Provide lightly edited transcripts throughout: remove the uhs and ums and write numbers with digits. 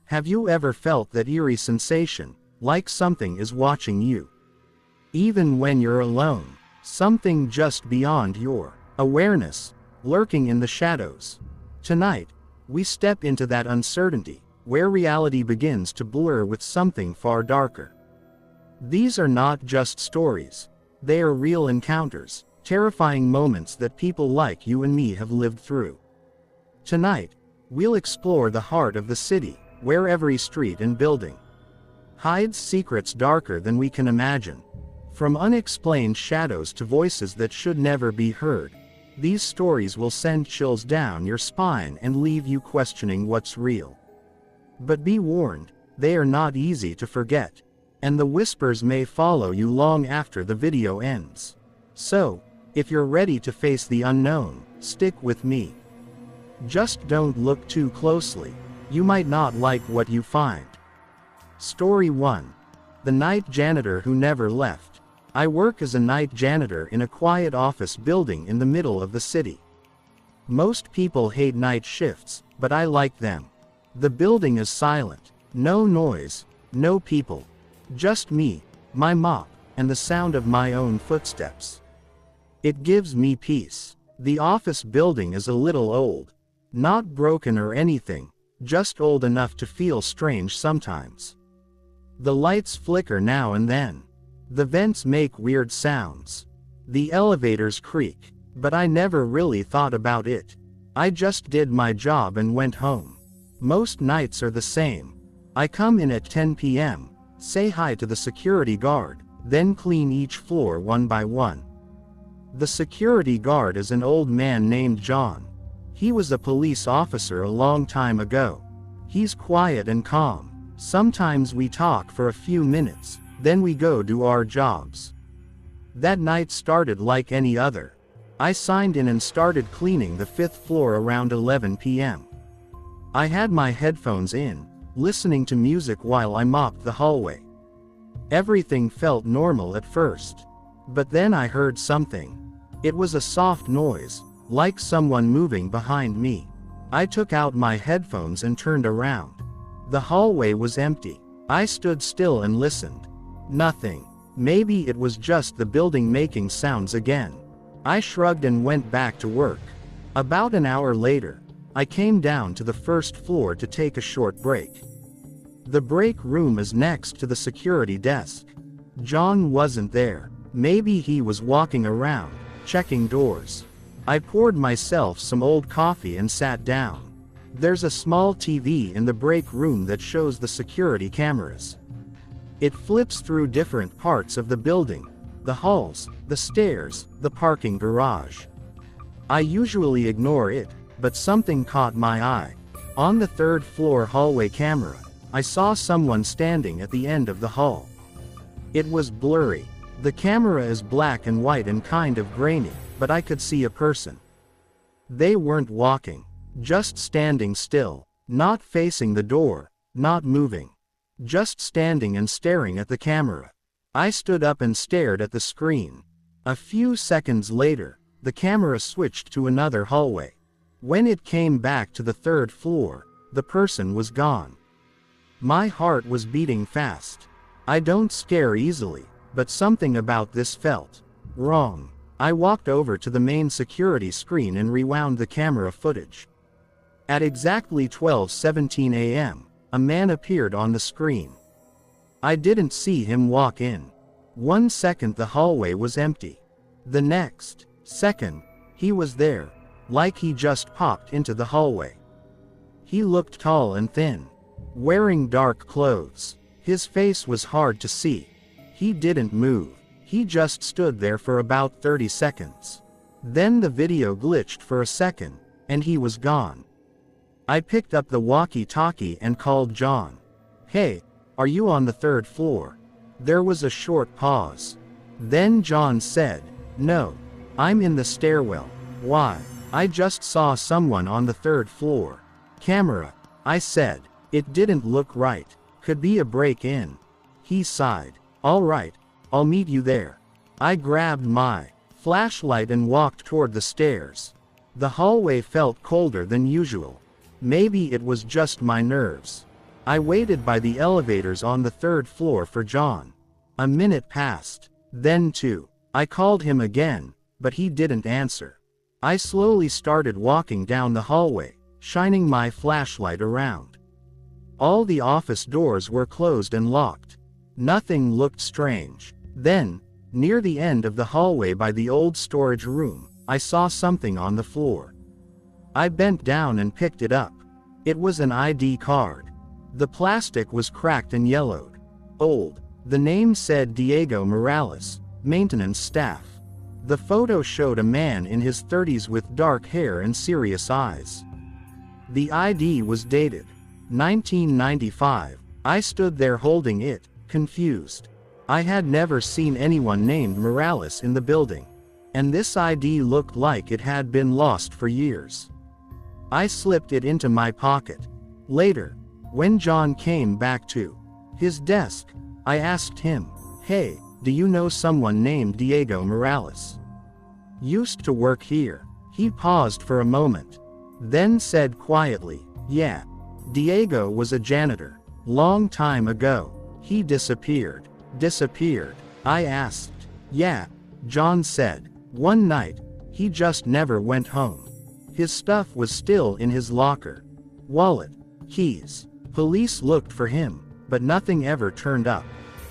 Have you ever felt that eerie sensation, like something is watching you? Even when you're alone, something just beyond your awareness, lurking in the shadows. Tonight, we step into that uncertainty, where reality begins to blur with something far darker. These are not just stories. They are real encounters, terrifying moments that people like you and me have lived through. Tonight, we'll explore the heart of the city, where every street and building hides secrets darker than we can imagine. From unexplained shadows to voices that should never be heard, these stories will send chills down your spine and leave you questioning what's real. But be warned, they are not easy to forget, and the whispers may follow you long after the video ends. So, if you're ready to face the unknown, stick with me. Just don't look too closely. You might not like what you find. Story 1. The Night Janitor Who Never Left. I work as a night janitor in a quiet office building in the middle of the city. Most people hate night shifts, but I like them. The building is silent. No noise, no people. Just me, my mop, and the sound of my own footsteps. It gives me peace. The office building is a little old. Not broken or anything, just old enough to feel strange sometimes. The lights flicker now and then. The vents make weird sounds. The elevators creak, but I never really thought about it. I just did my job and went home. Most nights are the same. I come in at 10 p.m., say hi to the security guard, then clean each floor one by one. The security guard is an old man named John. He was a police officer a long time ago. He's quiet and calm. Sometimes we talk for a few minutes, then we go do our jobs. That night started like any other. I signed in and started cleaning the 5th floor around 11 p.m. I had my headphones in, listening to music while I mopped the hallway. Everything felt normal at first. But then I heard something. It was a soft noise, like someone moving behind me. I took out my headphones and turned around. The hallway was empty. I stood still and listened. Nothing. Maybe it was just the building making sounds again. I shrugged and went back to work. About an hour later, I came down to the 1st floor to take a short break. The break room is next to the security desk. John wasn't there. Maybe he was walking around, checking doors. I poured myself some old coffee and sat down. There's a small TV in the break room that shows the security cameras. It flips through different parts of the building, the halls, the stairs, the parking garage. I usually ignore it, but something caught my eye. On the 3rd floor hallway camera, I saw someone standing at the end of the hall. It was blurry. The camera is black and white and kind of grainy, but I could see a person. They weren't walking, just standing still, not facing the door, not moving. Just standing and staring at the camera. I stood up and stared at the screen. A few seconds later, the camera switched to another hallway. When it came back to the 3rd floor, the person was gone. My heart was beating fast. I don't scare easily, but something about this felt wrong. I walked over to the main security screen and rewound the camera footage. At exactly 12:17 a.m., a man appeared on the screen. I didn't see him walk in. 1 second the hallway was empty. The next second, he was there, like he just popped into the hallway. He looked tall and thin, wearing dark clothes. His face was hard to see. He didn't move. He just stood there for about 30 seconds. Then the video glitched for a second, and he was gone. I picked up the walkie-talkie and called John. "Hey, are you on the 3rd floor?" There was a short pause. Then John said, "No, I'm in the stairwell." "Why?" "I just saw someone on the 3rd floor." "Camera," I said. "It didn't look right. Could be a break-in." He sighed. "All right, I'll meet you there." I grabbed my flashlight and walked toward the stairs. The hallway felt colder than usual. Maybe it was just my nerves. I waited by the elevators on the 3rd floor for John. A minute passed. Then 2. I called him again, but he didn't answer. I slowly started walking down the hallway, shining my flashlight around. All the office doors were closed and locked. Nothing looked strange. Then, near the end of the hallway by the old storage room, I saw something on the floor. I bent down and picked it up. It was an ID card. The plastic was cracked and yellowed. Old. The name said Diego Morales, maintenance staff. The photo showed a man in his 30s with dark hair and serious eyes. The ID was dated 1995. I stood there holding it, confused. I had never seen anyone named Morales in the building, and this ID looked like it had been lost for years. I slipped it into my pocket. Later, when John came back to his desk, I asked him, "Hey, do you know someone named Diego Morales? Used to work here." He paused for a moment, then said quietly, "Yeah. Diego was a janitor. Long time ago. He disappeared." "Disappeared?" I asked. "Yeah," John said. "One night, he just never went home. His stuff was still in his locker. Wallet, keys. Police looked for him, but nothing ever turned up."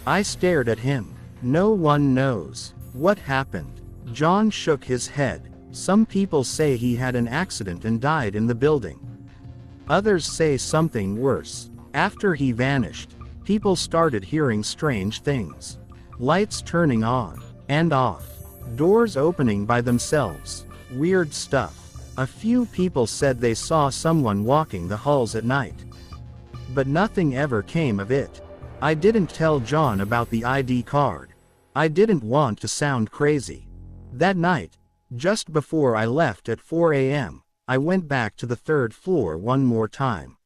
I stared at him. "No one knows what happened." John shook his head. "Some people say he had an accident and died in the building. Others say something worse. After he vanished, people started hearing strange things. Lights turning on and off. Doors opening by themselves. Weird stuff. A few people said they saw someone walking the halls at night. But nothing ever came of it." I didn't tell John about the ID card. I didn't want to sound crazy. That night, just before I left at 4 a.m., I went back to the 3rd floor one more time.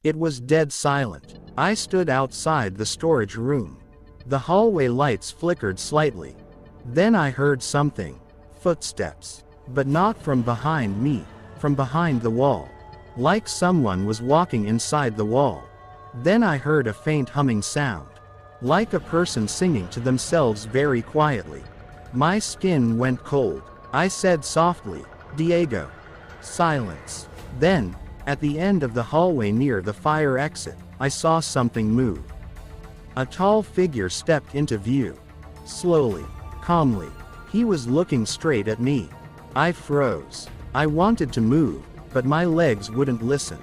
It was dead silent. I stood outside the storage room. The hallway lights flickered slightly. Then I heard something. Footsteps. But not from behind me, from behind the wall. Like someone was walking inside the wall. Then I heard a faint humming sound. Like a person singing to themselves very quietly. My skin went cold. I said softly, "Diego." Silence. Then, at the end of the hallway near the fire exit, I saw something move. A tall figure stepped into view. Slowly, calmly. He was looking straight at me. I froze. I wanted to move, but my legs wouldn't listen.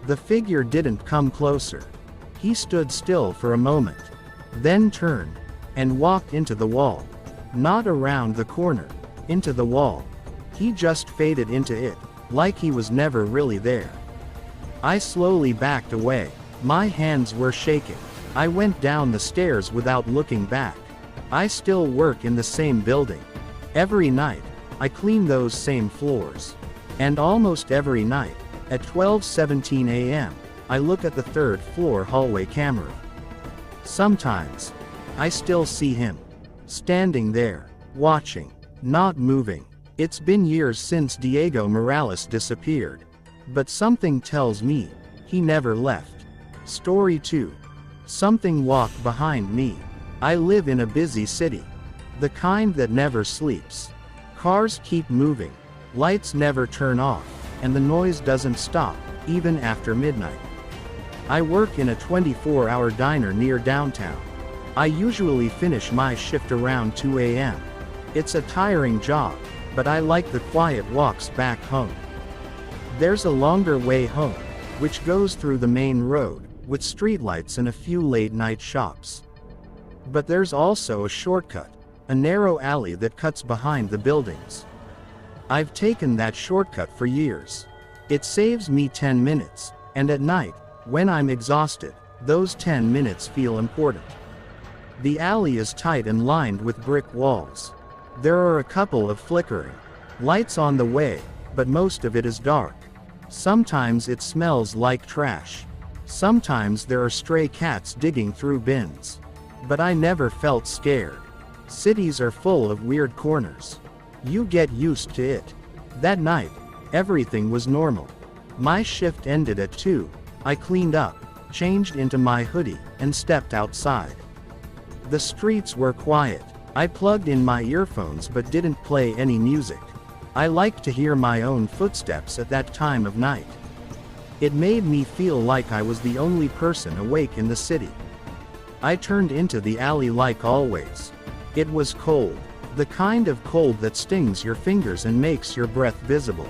The figure didn't come closer. He stood still for a moment, then turned, and walked into the wall. Not around the corner, into the wall. He just faded into it, like he was never really there. I slowly backed away. My hands were shaking. I went down the stairs without looking back. I still work in the same building. Every night, I clean those same floors. And almost every night, at 12:17 a.m., I look at the 3rd floor hallway camera. Sometimes, I still see him. Standing there, watching, not moving. It's been years since Diego Morales disappeared. But something tells me, he never left. Story 2. Something walked behind me. I live in a busy city. The kind that never sleeps. Cars keep moving. Lights never turn off, and the noise doesn't stop, even after midnight. I work in a 24-hour diner near downtown. I usually finish my shift around 2 a.m. It's a tiring job, but I like the quiet walks back home. There's a longer way home, which goes through the main road, with streetlights and a few late-night shops. But there's also a shortcut, a narrow alley that cuts behind the buildings. I've taken that shortcut for years. It saves me 10 minutes, and at night, when I'm exhausted, those 10 minutes feel important. The alley is tight and lined with brick walls. There are a couple of flickering lights on the way, but most of it is dark. Sometimes it smells like trash. Sometimes there are stray cats digging through bins. But I never felt scared. Cities are full of weird corners. You get used to it. That night, everything was normal. My shift ended at 2. I cleaned up, changed into my hoodie, and stepped outside. The streets were quiet. I plugged in my earphones but didn't play any music. I liked to hear my own footsteps at that time of night. It made me feel like I was the only person awake in the city. I turned into the alley like always. It was cold. The kind of cold that stings your fingers and makes your breath visible.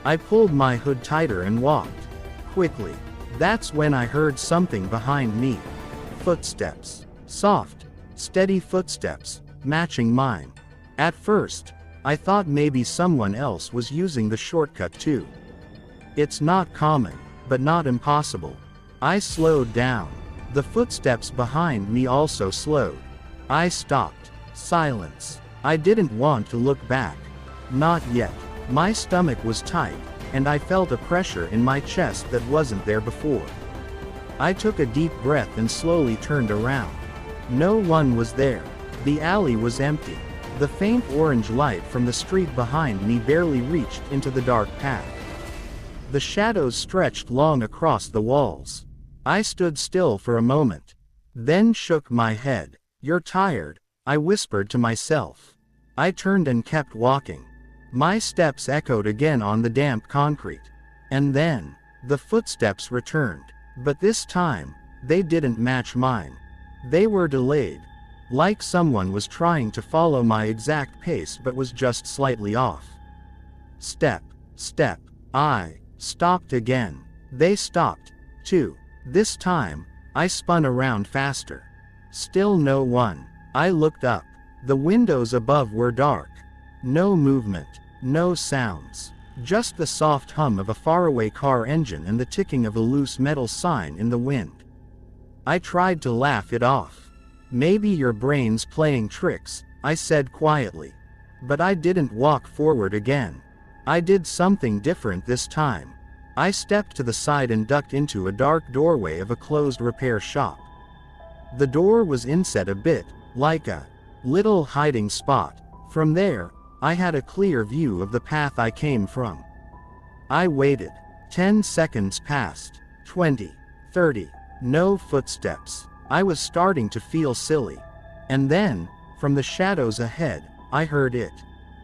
I pulled my hood tighter and walked quickly. That's when I heard something behind me. Footsteps. Soft, steady footsteps, matching mine. At first, I thought maybe someone else was using the shortcut too. It's not common, but not impossible. I slowed down. The footsteps behind me also slowed. I stopped. Silence. I didn't want to look back. Not yet. My stomach was tight, and I felt a pressure in my chest that wasn't there before. I took a deep breath and slowly turned around. No one was there. The alley was empty. The faint orange light from the street behind me barely reached into the dark path. The shadows stretched long across the walls. I stood still for a moment, then shook my head. "You're tired," I whispered to myself. I turned and kept walking. My steps echoed again on the damp concrete. And then, the footsteps returned. But this time, they didn't match mine. They were delayed. Like someone was trying to follow my exact pace but was just slightly off. Step, step. I stopped again. They stopped, too. This time, I spun around faster. Still no one. I looked up. The windows above were dark. No movement, no sounds. Just the soft hum of a faraway car engine and the ticking of a loose metal sign in the wind. I tried to laugh it off. "Maybe your brain's playing tricks," I said quietly. But I didn't walk forward again. I did something different this time. I stepped to the side and ducked into a dark doorway of a closed repair shop. The door was inset a bit, like a little hiding spot. From there, I had a clear view of the path I came from. I waited. 10 seconds passed. 20. 30. No footsteps. I was starting to feel silly. And then, from the shadows ahead, I heard it.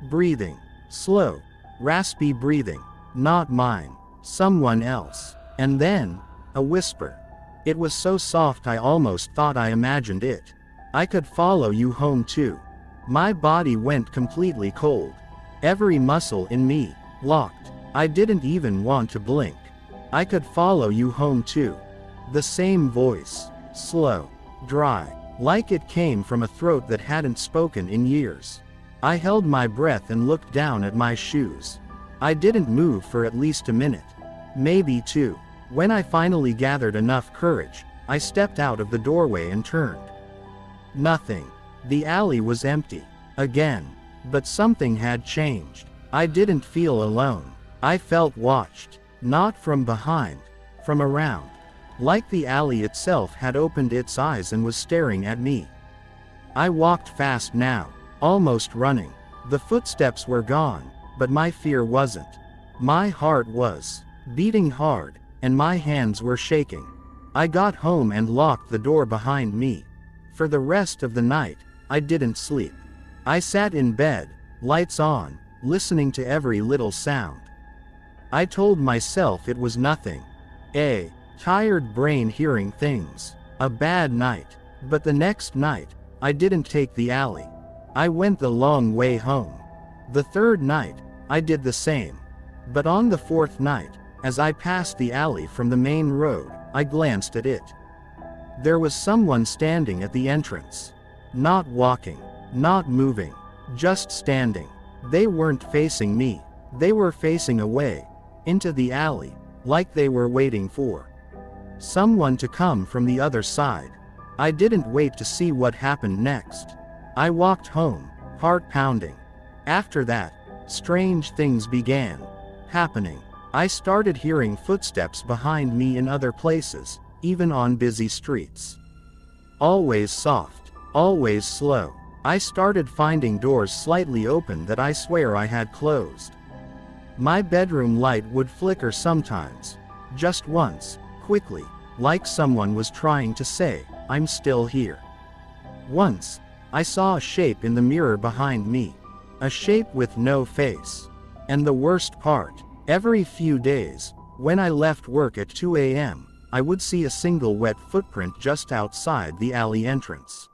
Breathing. Slow, raspy breathing. Not mine. Someone else. And then, a whisper. It was so soft I almost thought I imagined it. "I could follow you home too." My body went completely cold. Every muscle in me locked. I didn't even want to blink. "I could follow you home too." The same voice. Slow. Dry. Like it came from a throat that hadn't spoken in years. I held my breath and looked down at my shoes. I didn't move for at least a minute. Maybe two. When I finally gathered enough courage, I stepped out of the doorway and turned. Nothing. The alley was empty. Again. But something had changed. I didn't feel alone. I felt watched. Not from behind. From around. Like the alley itself had opened its eyes and was staring at me. I walked fast now. Almost running. The footsteps were gone, but my fear wasn't. My heart was beating hard, and my hands were shaking. I got home and locked the door behind me. For the rest of the night, I didn't sleep. I sat in bed, lights on, listening to every little sound. I told myself it was nothing. A tired brain hearing things. A bad night. But the next night, I didn't take the alley. I went the long way home. The third night, I did the same. But on the fourth night, as I passed the alley from the main road, I glanced at it. There was someone standing at the entrance. Not walking, not moving, just standing. They weren't facing me. They were facing away, into the alley, like they were waiting for someone to come from the other side. I didn't wait to see what happened next. I walked home, heart pounding. After that, strange things began happening. I started hearing footsteps behind me in other places, even on busy streets. Always soft, always slow. I started finding doors slightly open that I swear I had closed. My bedroom light would flicker sometimes. Just once, quickly, like someone was trying to say, I'm still here. Once, I saw a shape in the mirror behind me. A shape with no face. And the worst part, every few days, when I left work at 2 a.m., I would see a single wet footprint just outside the alley entrance.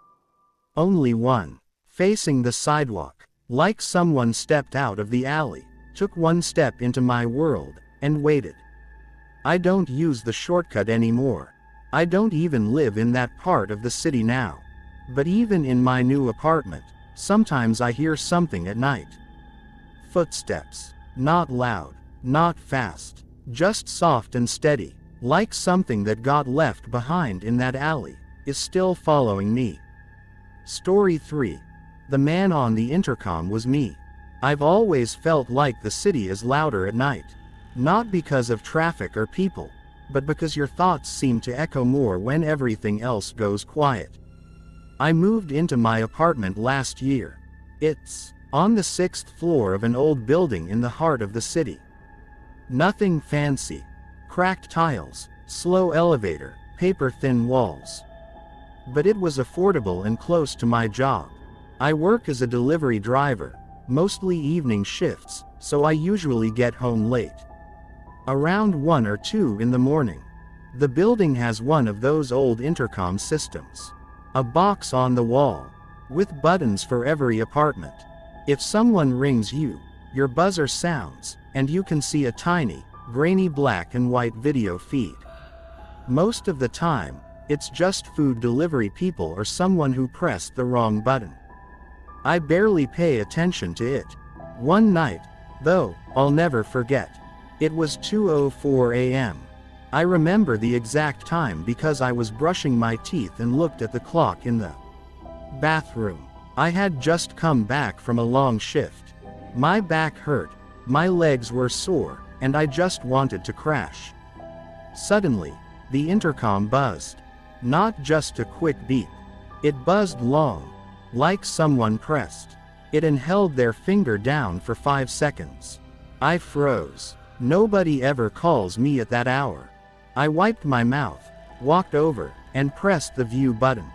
Only one, facing the sidewalk, like someone stepped out of the alley, took one step into my world, and waited. I don't use the shortcut anymore. I don't even live in that part of the city now. But even in my new apartment, sometimes I hear something at night. Footsteps. Not loud, not fast, just soft and steady, like something that got left behind in that alley, is still following me. Story 3. The man on the intercom was me. I've always felt like the city is louder at night. Not because of traffic or people, but because your thoughts seem to echo more when everything else goes quiet. I moved into my apartment last year. It's on the 6th floor of an old building in the heart of the city. Nothing fancy. Cracked tiles, slow elevator, paper-thin walls. But it was affordable and close to my job. I work as a delivery driver, mostly evening shifts, so I usually get home late. Around 1 or 2 in the morning. The building has one of those old intercom systems. A box on the wall, with buttons for every apartment. If someone rings you, your buzzer sounds, and you can see a tiny, grainy black and white video feed. Most of the time, it's just food delivery people or someone who pressed the wrong button. I barely pay attention to it. One night, though, I'll never forget. It was 2:04 a.m. I remember the exact time because I was brushing my teeth and looked at the clock in the bathroom. I had just come back from a long shift. My back hurt, my legs were sore, and I just wanted to crash. Suddenly, the intercom buzzed. Not just a quick beep. It buzzed long, like someone pressed it and held their finger down for 5 seconds. I froze. Nobody ever calls me at that hour. I wiped my mouth, walked over, and pressed the view button.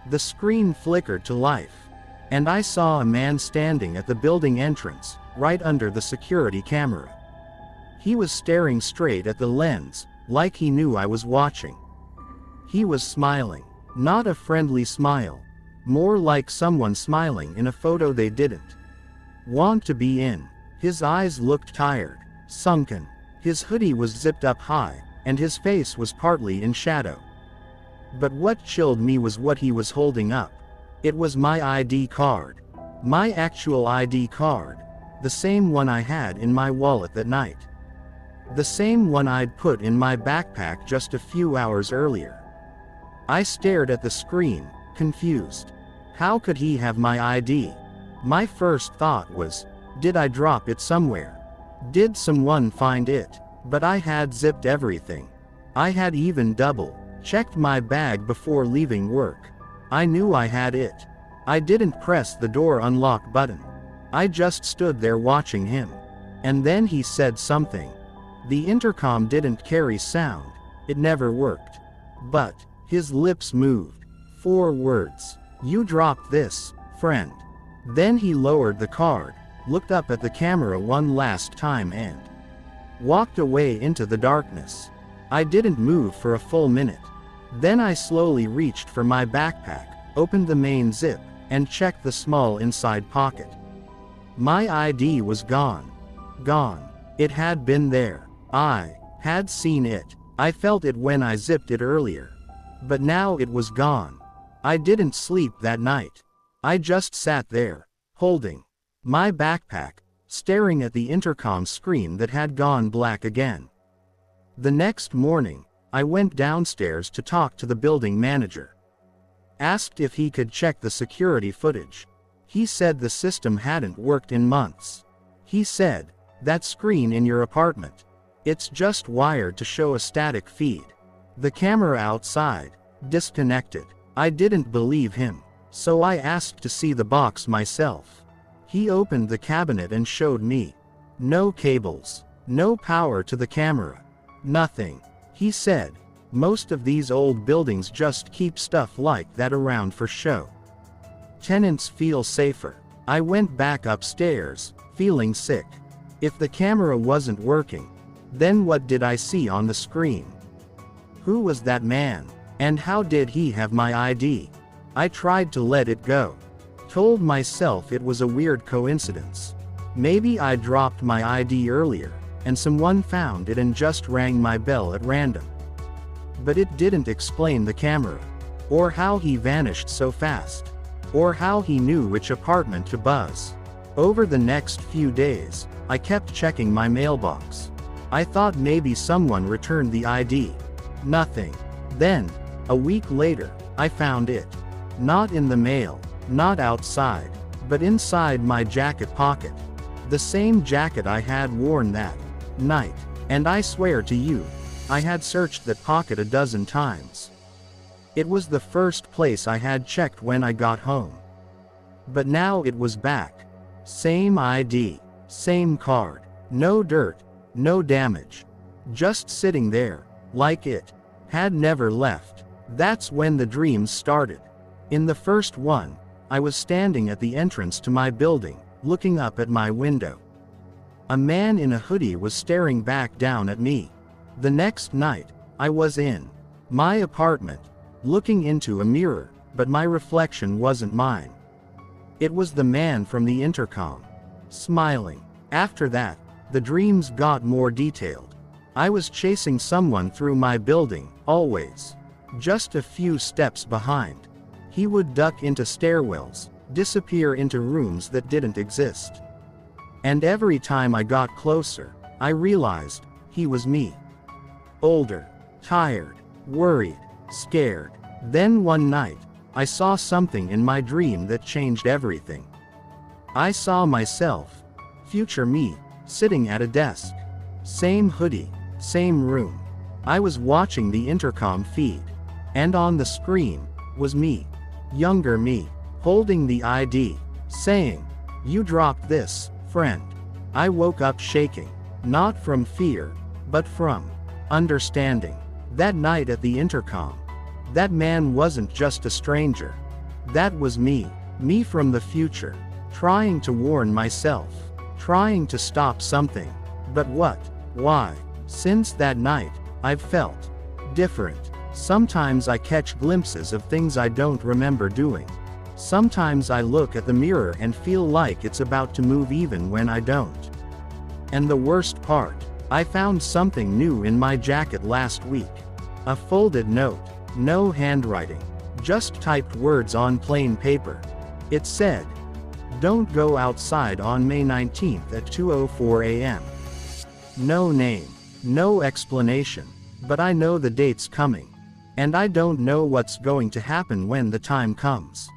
The screen flickered to life, and I saw a man standing at the building entrance, right under the security camera. He was staring straight at the lens, like he knew I was watching. He was smiling, not a friendly smile, more like someone smiling in a photo they didn't want to be in. His eyes looked tired, sunken. His hoodie was zipped up high, and his face was partly in shadow. But what chilled me was what he was holding up. It was my ID card. My actual ID card. The same one I had in my wallet that night. The same one I'd put in my backpack just a few hours earlier. I stared at the screen, confused. How could he have my ID? My first thought was, did I drop it somewhere? Did someone find it? But I had zipped everything. I had even double-checked my bag before leaving work. I knew I had it. I didn't press the door unlock button. I just stood there watching him. And then he said something. The intercom didn't carry sound. It never worked. But his lips moved. 4 words. You dropped this, friend. Then he lowered the card, looked up at the camera one last time and walked away into the darkness. I didn't move for a full minute. Then I slowly reached for my backpack, opened the main zip, and checked the small inside pocket. My ID was gone. Gone. It had been there. I had seen it. I felt it when I zipped it earlier. But now it was gone. I didn't sleep that night. I just sat there, holding my backpack, staring at the intercom screen that had gone black again. The next morning, I went downstairs to talk to the building manager. Asked if he could check the security footage. He said the system hadn't worked in months. He said, that screen in your apartment, it's just wired to show a static feed. The camera outside, disconnected. I didn't believe him, so I asked to see the box myself. He opened the cabinet and showed me. No cables, no power to the camera. Nothing. He said, Most of these old buildings just keep stuff like that around for show. Tenants feel safer. I went back upstairs, feeling sick. If the camera wasn't working, then what did I see on the screen? Who was that man? And how did he have my ID? I tried to let it go. Told myself it was a weird coincidence. Maybe I dropped my ID earlier, and someone found it and just rang my bell at random. But it didn't explain the camera, or how he vanished so fast, or how he knew which apartment to buzz. Over the next few days, I kept checking my mailbox. I thought maybe someone returned the ID. Nothing. Then, a week later, I found it. Not in the mail, not outside, but inside my jacket pocket. The same jacket I had worn that night. And I swear to you, I had searched that pocket a dozen times. It was the first place I had checked when I got home. But now it was back. Same ID, same card, no dirt, no damage. Just sitting there, like it had never left. That's when the dreams started. In the first one, I was standing at the entrance to my building, looking up at my window. A man in a hoodie was staring back down at me. The next night, I was in my apartment, looking into a mirror, but my reflection wasn't mine. It was the man from the intercom, smiling. After that, the dreams got more detailed. I was chasing someone through my building, always just a few steps behind. He would duck into stairwells, disappear into rooms that didn't exist. And every time I got closer, I realized he was me. Older, tired, worried, scared. Then one night, I saw something in my dream that changed everything. I saw myself, future me, sitting at a desk. Same hoodie, same room. I was watching the intercom feed. And on the screen, was me. Younger me, holding the ID, saying, "You dropped this, friend." I woke up shaking. Not from fear, but from understanding. That night at the intercom, that man wasn't just a stranger. That was me. Me from the future. Trying to warn myself. Trying to stop something. But what? Why? Since that night, I've felt different. Sometimes I catch glimpses of things I don't remember doing. Sometimes I look at the mirror and feel like it's about to move even when I don't. And the worst part, I found something new in my jacket last week. A folded note. No handwriting. Just typed words on plain paper. It said, "Don't go outside on May 19th at 2:04 a.m. No name. No explanation. But I know the date's coming. And I don't know what's going to happen when the time comes.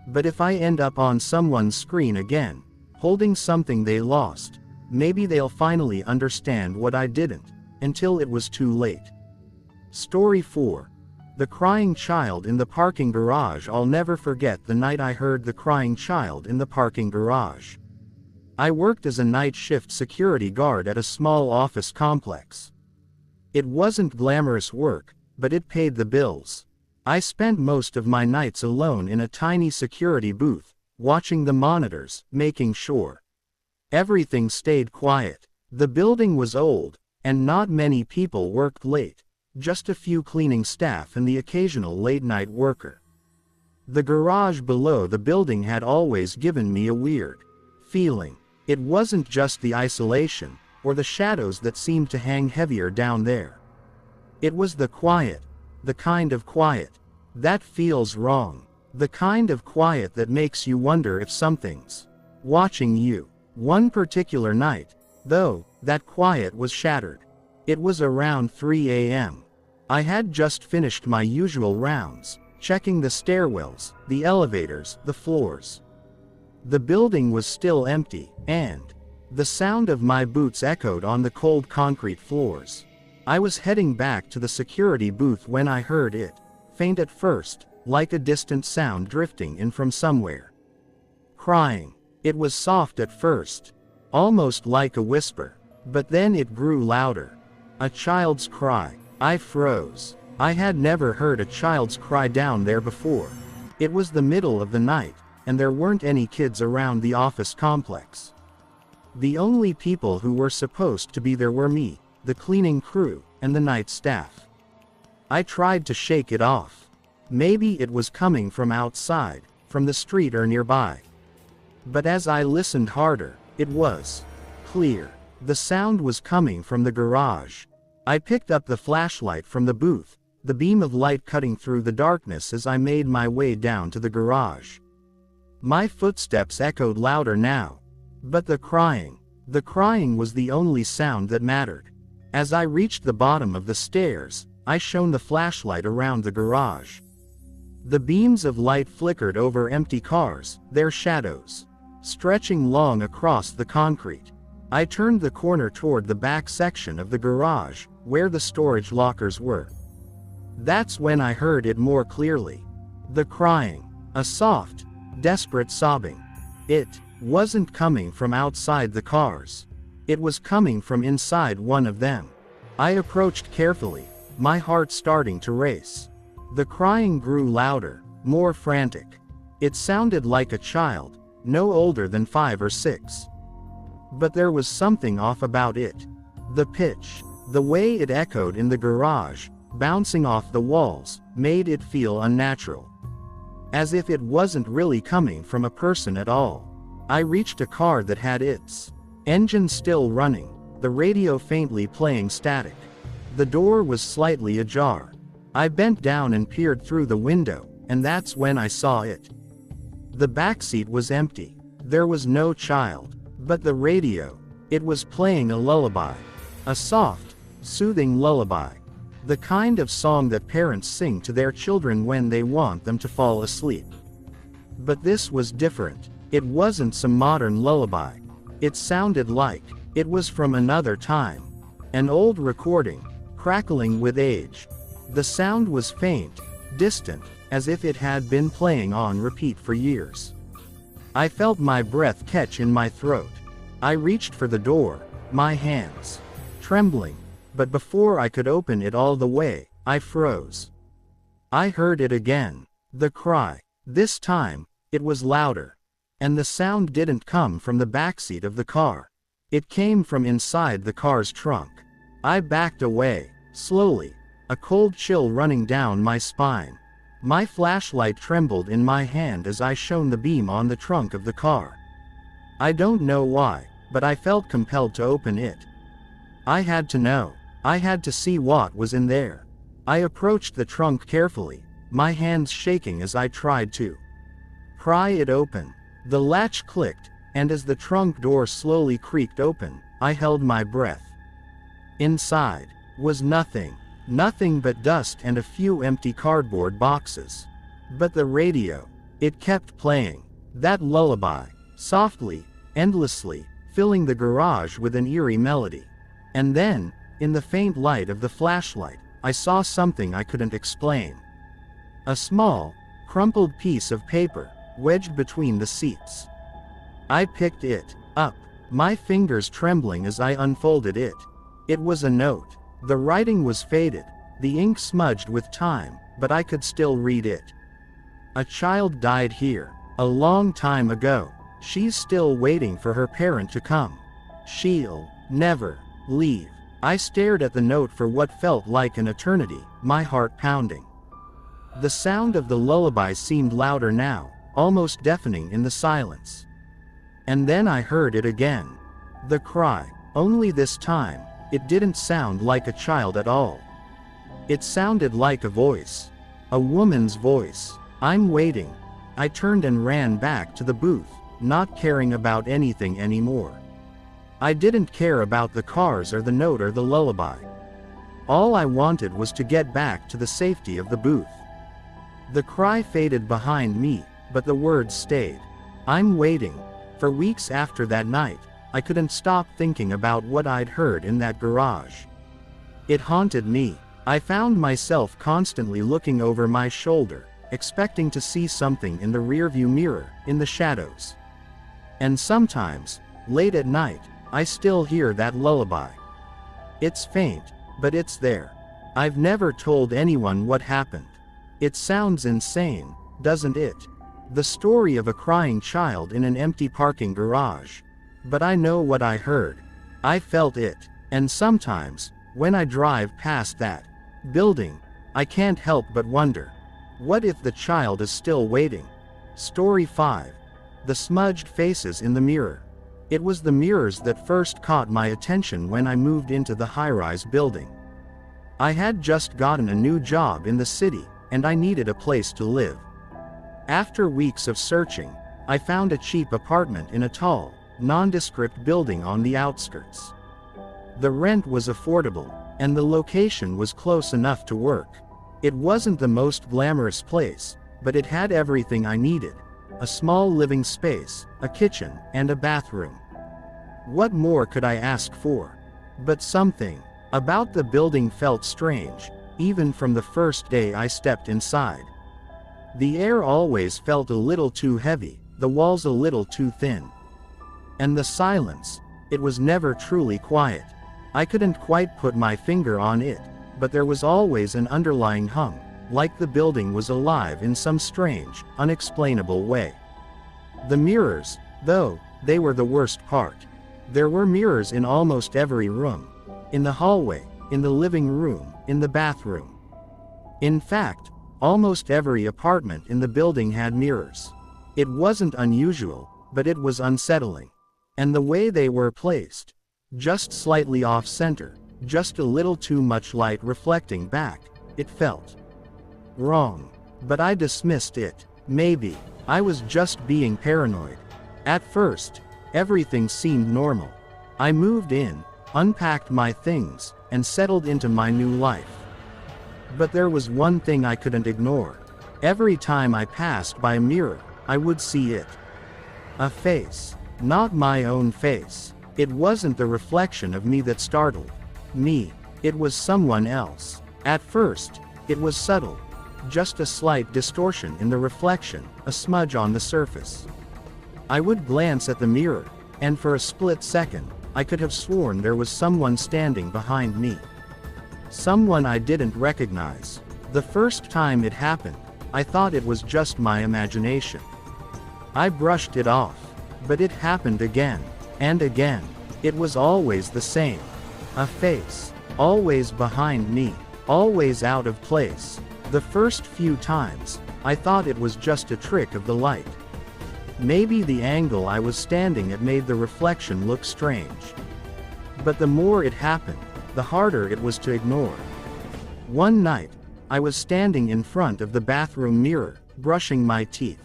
But if I end up on someone's screen again, holding something they lost, maybe they'll finally understand what I didn't, until it was too late." Story 4. The crying child in the parking garage. I'll never forget the night I heard the crying child in the parking garage. I worked as a night shift security guard at a small office complex. It wasn't glamorous work, but it paid the bills. I spent most of my nights alone in a tiny security booth, watching the monitors, making sure everything stayed quiet. The building was old, and not many people worked late. Just a few cleaning staff and the occasional late-night worker. The garage below the building had always given me a weird feeling. It wasn't just the isolation, or the shadows that seemed to hang heavier down there. It was the quiet. The kind of quiet that feels wrong. The kind of quiet that makes you wonder if something's watching you. One particular night, though, that quiet was shattered. It was around 3 a.m. I had just finished my usual rounds, checking the stairwells, the elevators, the floors. The building was still empty, and the sound of my boots echoed on the cold concrete floors. I was heading back to the security booth when I heard it, faint at first, like a distant sound drifting in from somewhere. Crying. It was soft at first, almost like a whisper, but then it grew louder. A child's cry. I froze. I had never heard a child's cry down there before. It was the middle of the night, and there weren't any kids around the office complex. The only people who were supposed to be there were me, the cleaning crew, and the night staff. I tried to shake it off. Maybe it was coming from outside, from the street or nearby. But as I listened harder, it was clear. The sound was coming from the garage. I picked up the flashlight from the booth, the beam of light cutting through the darkness as I made my way down to the garage. My footsteps echoed louder now. But the crying was the only sound that mattered. As I reached the bottom of the stairs, I shone the flashlight around the garage. The beams of light flickered over empty cars, their shadows stretching long across the concrete. I turned the corner toward the back section of the garage, where the storage lockers were. That's when I heard it more clearly. The crying. A soft, desperate sobbing. It wasn't coming from outside the cars. It was coming from inside one of them. I approached carefully, my heart starting to race. The crying grew louder, more frantic. It sounded like a child, no older than 5 or 6. But there was something off about it. The pitch, the way it echoed in the garage, bouncing off the walls, made it feel unnatural. As if it wasn't really coming from a person at all. I reached a car that had its engine still running, the radio faintly playing static. The door was slightly ajar. I bent down and peered through the window, and that's when I saw it. The backseat was empty. There was no child. But the radio, it was playing a lullaby. A soft, soothing lullaby. The kind of song that parents sing to their children when they want them to fall asleep. But this was different. It wasn't some modern lullaby. It sounded like it was from another time. An old recording, crackling with age. The sound was faint, distant, as if it had been playing on repeat for years. I felt my breath catch in my throat. I reached for the door, my hands trembling, but before I could open it all the way, I froze. I heard it again. The cry. This time, it was louder. And the sound didn't come from the backseat of the car. It came from inside the car's trunk. I backed away, slowly, a cold chill running down my spine. My flashlight trembled in my hand as I shone the beam on the trunk of the car. I don't know why, but I felt compelled to open it. I had to know. I had to see what was in there. I approached the trunk carefully, my hands shaking as I tried to pry it open. The latch clicked, and as the trunk door slowly creaked open, I held my breath. Inside was nothing. Nothing but dust and a few empty cardboard boxes. But the radio, it kept playing. That lullaby, softly, endlessly, filling the garage with an eerie melody. And then, in the faint light of the flashlight, I saw something I couldn't explain. A small, crumpled piece of paper, wedged between the seats. I picked it up, my fingers trembling as I unfolded it. It was a note. The writing was faded, the ink smudged with time, but I could still read it. A child died here, a long time ago. She's still waiting for her parent to come. She'll never leave. I stared at the note for what felt like an eternity, my heart pounding. The sound of the lullaby seemed louder now, almost deafening in the silence. And then I heard it again. The cry, only this time, it didn't sound like a child at all. It sounded like a voice. A woman's voice. I'm waiting. I turned and ran back to the booth, not caring about anything anymore. I didn't care about the cars or the note or the lullaby. All I wanted was to get back to the safety of the booth. The cry faded behind me, but the words stayed. I'm waiting. For weeks after that night, I couldn't stop thinking about what I'd heard in that garage. It haunted me. I found myself constantly looking over my shoulder, expecting to see something in the rearview mirror, in the shadows. And sometimes, late at night, I still hear that lullaby. It's faint, but it's there. I've never told anyone what happened. It sounds insane, doesn't it? The story of a crying child in an empty parking garage. But I know what I heard. I felt it. And sometimes, when I drive past that building, I can't help but wonder, what if the child is still waiting? Story 5. The smudged faces in the mirror. It was the mirrors that first caught my attention when I moved into the high-rise building. I had just gotten a new job in the city, and I needed a place to live. After weeks of searching, I found a cheap apartment in a tall, nondescript building on the outskirts. The rent was affordable, and the location was close enough to work. It wasn't the most glamorous place, but it had everything I needed: a small living space, a kitchen, and a bathroom. What more could I ask for? But something about the building felt strange, even from the first day I stepped inside. The air always felt a little too heavy, the walls a little too thin. And the silence, it was never truly quiet. I couldn't quite put my finger on it, but there was always an underlying hum, like the building was alive in some strange, unexplainable way. The mirrors, though, they were the worst part. There were mirrors in almost every room. In the hallway, in the living room, in the bathroom. In fact, almost every apartment in the building had mirrors. It wasn't unusual, but it was unsettling. And the way they were placed, just slightly off-center, just a little too much light reflecting back, it felt wrong. But I dismissed it. Maybe I was just being paranoid. At first, everything seemed normal. I moved in, unpacked my things, and settled into my new life. But there was one thing I couldn't ignore. Every time I passed by a mirror, I would see it. A face. Not my own face. It wasn't the reflection of me that startled me. It was someone else. At first, it was subtle. Just a slight distortion in the reflection, a smudge on the surface. I would glance at the mirror, and for a split second, I could have sworn there was someone standing behind me. Someone I didn't recognize. The first time it happened, I thought it was just my imagination. I brushed it off. But it happened again, and again. It was always the same. A face. Always behind me. Always out of place. The first few times, I thought it was just a trick of the light. Maybe the angle I was standing at made the reflection look strange. But the more it happened, the harder it was to ignore. One night, I was standing in front of the bathroom mirror, brushing my teeth.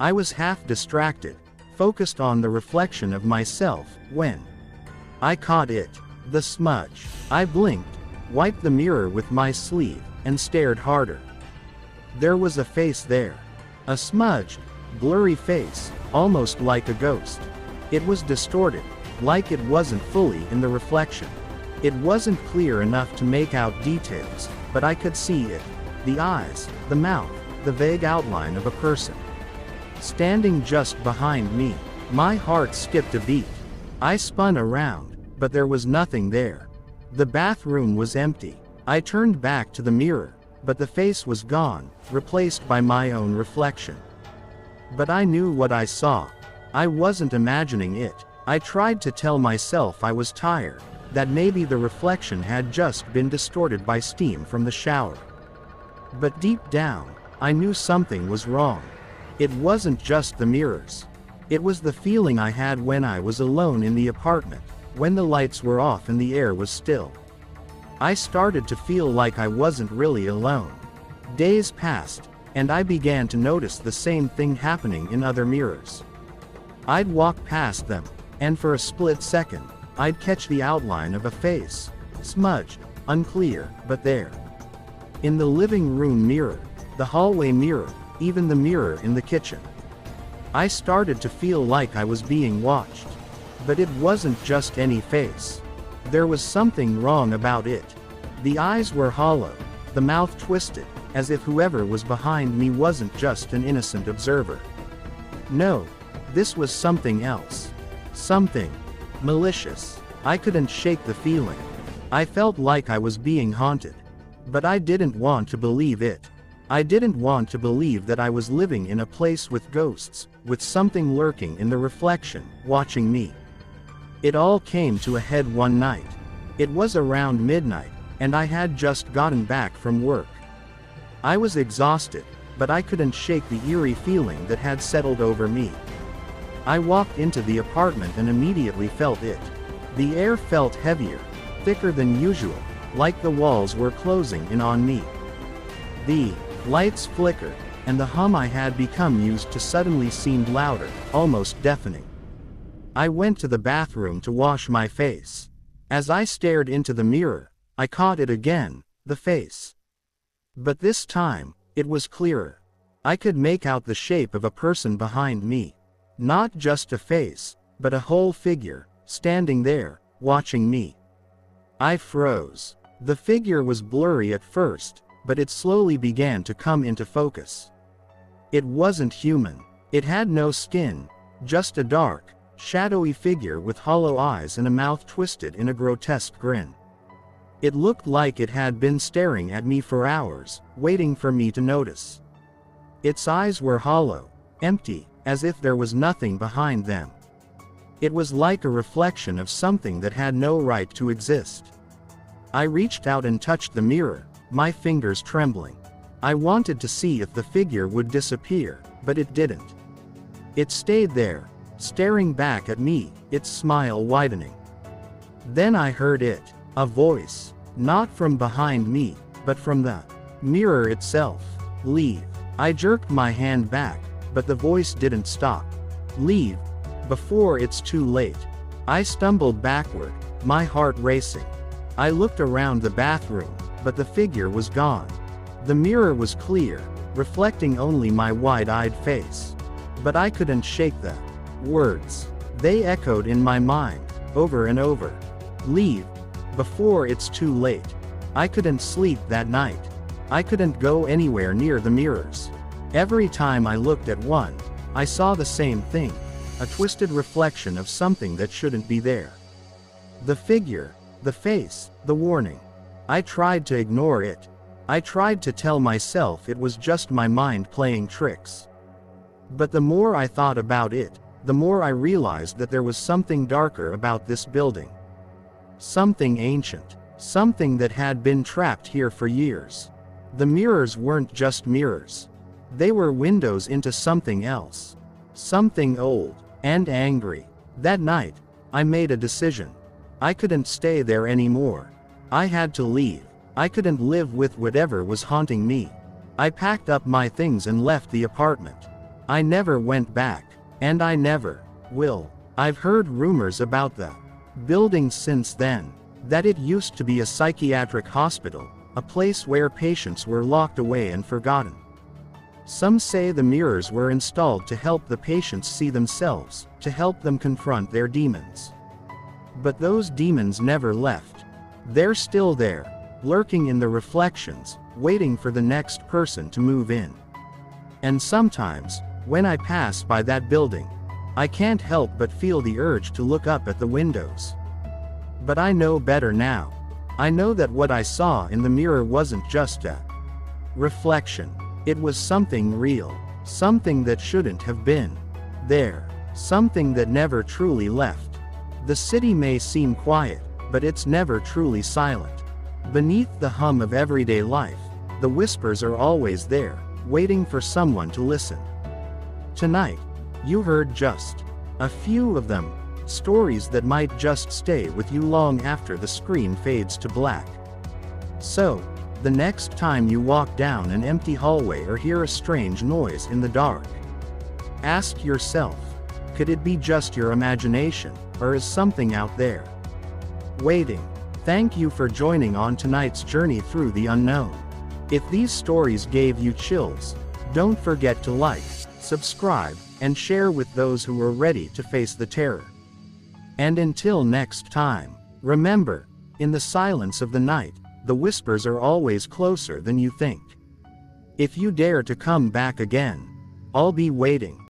I was half distracted, focused on the reflection of myself, when I caught it. The smudge. I blinked, wiped the mirror with my sleeve, and stared harder. There was a face there. A smudged, blurry face, almost like a ghost. It was distorted, like it wasn't fully in the reflection. It wasn't clear enough to make out details, but I could see it. The eyes, the mouth, the vague outline of a person. Standing just behind me, my heart skipped a beat. I spun around, but there was nothing there. The bathroom was empty. I turned back to the mirror, but the face was gone, replaced by my own reflection. But I knew what I saw. I wasn't imagining it. I tried to tell myself I was tired, that maybe the reflection had just been distorted by steam from the shower. But deep down, I knew something was wrong. It wasn't just the mirrors. It was the feeling I had when I was alone in the apartment, when the lights were off and the air was still. I started to feel like I wasn't really alone. Days passed, and I began to notice the same thing happening in other mirrors. I'd walk past them, and for a split second, I'd catch the outline of a face, smudged, unclear, but there. In the living room mirror, the hallway mirror, even the mirror in the kitchen. I started to feel like I was being watched. But it wasn't just any face. There was something wrong about it. The eyes were hollow, the mouth twisted, as if whoever was behind me wasn't just an innocent observer. No, this was something else. Something malicious. I couldn't shake the feeling. I felt like I was being haunted. But I didn't want to believe it. I didn't want to believe that I was living in a place with ghosts, with something lurking in the reflection, watching me. It all came to a head one night. It was around midnight, and I had just gotten back from work. I was exhausted, but I couldn't shake the eerie feeling that had settled over me. I walked into the apartment and immediately felt it. The air felt heavier, thicker than usual, like the walls were closing in on me. The lights flickered, and the hum I had become used to suddenly seemed louder, almost deafening. I went to the bathroom to wash my face. As I stared into the mirror, I caught it again, the face. But this time, it was clearer. I could make out the shape of a person behind me. Not just a face, but a whole figure, standing there, watching me. I froze. The figure was blurry at first, but it slowly began to come into focus. It wasn't human. It had no skin, just a dark, shadowy figure with hollow eyes and a mouth twisted in a grotesque grin. It looked like it had been staring at me for hours, waiting for me to notice. Its eyes were hollow, empty, as if there was nothing behind them. It was like a reflection of something that had no right to exist. I reached out and touched the mirror, my fingers trembling. I wanted to see if the figure would disappear, but it didn't. It stayed there, staring back at me, its smile widening. Then I heard it, a voice, not from behind me, but from the mirror itself. Leave. I jerked my hand back, but the voice didn't stop. Leave, before it's too late. I stumbled backward, my heart racing. I looked around the bathroom, but the figure was gone. The mirror was clear, reflecting only my wide-eyed face. But I couldn't shake the words. They echoed in my mind, over and over. Leave, before it's too late. I couldn't sleep that night. I couldn't go anywhere near the mirrors. Every time I looked at one, I saw the same thing, a twisted reflection of something that shouldn't be there. The figure, the face, the warning. I tried to ignore it. I tried to tell myself it was just my mind playing tricks. But the more I thought about it, the more I realized that there was something darker about this building. Something ancient, something that had been trapped here for years. The mirrors weren't just mirrors. They were windows into something else. Something old, and angry. That night, I made a decision. I couldn't stay there anymore. I had to leave. I couldn't live with whatever was haunting me. I packed up my things and left the apartment. I never went back, and I never will. I've heard rumors about the building since then, that it used to be a psychiatric hospital, a place where patients were locked away and forgotten. Some say the mirrors were installed to help the patients see themselves, to help them confront their demons. But those demons never left. They're still there, lurking in the reflections, waiting for the next person to move in. And sometimes, when I pass by that building, I can't help but feel the urge to look up at the windows. But I know better now. I know that what I saw in the mirror wasn't just a reflection. It was something real, something that shouldn't have been there, something that never truly left. The city may seem quiet, but it's never truly silent. Beneath the hum of everyday life, the whispers are always there, waiting for someone to listen. Tonight, you heard just a few of them, stories that might just stay with you long after the screen fades to black. So, the next time you walk down an empty hallway or hear a strange noise in the dark, ask yourself, could it be just your imagination, or is something out there waiting? Thank you for joining on tonight's journey through the unknown. If these stories gave you chills, don't forget to like, subscribe, and share with those who are ready to face the terror. And until next time, remember, in the silence of the night, the whispers are always closer than you think. If you dare to come back again, I'll be waiting.